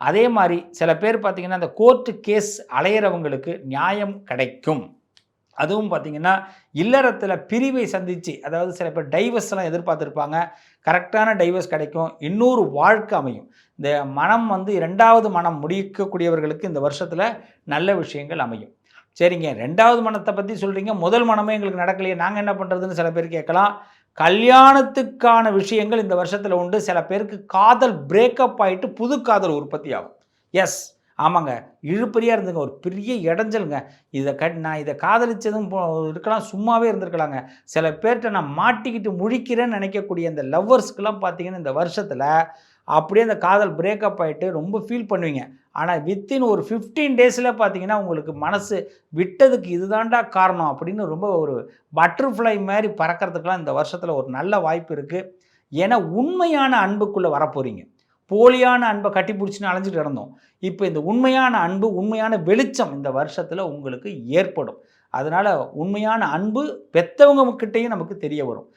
அதே மாதிரி சில பேர் பார்த்தீங்கன்னா, அந்த கோர்ட்டு கேஸ் அலையிறவங்களுக்கு நியாயம் கிடைக்கும். அதுவும் பார்த்தீங்கன்னா, இல்லறத்தில பிரிவை சந்திச்சு, அதாவது சில பேர் டைவர்ஸ்லாம் எதிர்பார்த்திருப்பாங்க. கரெக்ட்டான டைவர்ஸ் கிடைக்கும். இன்னொரு வாழ்க்கை அமையும். இந்த மனம் வந்து 2வது மனம் முடிக்கக்கூடியவர்களுக்கு இந்த வருஷத்தில நல்ல விஷயங்கள் அமையும். சரிங்க, 2வது மனத்த பத்தி சொல்றீங்க. முதல் மனமே எங்களுக்கு நடக்கலையே, நாங்க என்ன பண்றதுன்னு சில பேர் கேட்கலாம். கல்யாணத்துக்கான விஷயங்கள் இந்த வருஷத்தில உண்டு. சில பேருக்கு காதல் பிரேக்கப் ஆயிட்டு புது காதல் உற்பத்தி ஆகும். எஸ். ஆமாங்க. இழுபறியா இருந்ததுங்க. ஒரு பெரிய இடைஞ்சல்ங்க. நான் இத காதலிச்சதும் இருக்கலாம், சும்மாவே இருந்திருக்கலாங்க. சில பேர்ட்ட நான் மாட்டிக்கிட்டு முழிக்கிறேன்னு நினைக்கக்கூடிய இந்த லவ்வர்ஸ்க்குலாம் பார்த்தீங்கன்னா, இந்த வருஷத்தில அப்படியே அந்த காதல் பிரேக்கப் ஆயிட்டு ரொம்ப ஃபீல் பண்ணுவீங்க. ஆனா வித்தின் ஒரு 15 டேஸ்ல பார்த்தீங்கன்னா, உங்களுக்கு மனசு விட்டதுக்கு இதுதான்டா காரணம் அப்படின்னு ரொம்ப ஒரு பட்டர்ஃப்ளை மாரி பறக்கிறதுக்கெல்லாம் இந்த வருஷத்தில ஒரு நல்ல வாய்ப்பு இருக்கு. ஏன்னா உண்மையான அன்புக்குள்ள வரப்போறீங்க. போலியான அன்ப கட்டிப்புடிச்சுன்னு அலைஞ்சுட்டு கிடந்தோம். இப்ப இந்த உண்மையான அன்பு, உண்மையான வெளிச்சம் இந்த வருஷத்துல உங்களுக்கு ஏற்படும். அதனால உண்மையான அன்பு பெத்தவங்க கிட்டயும் நமக்கு தெரிய வரும்.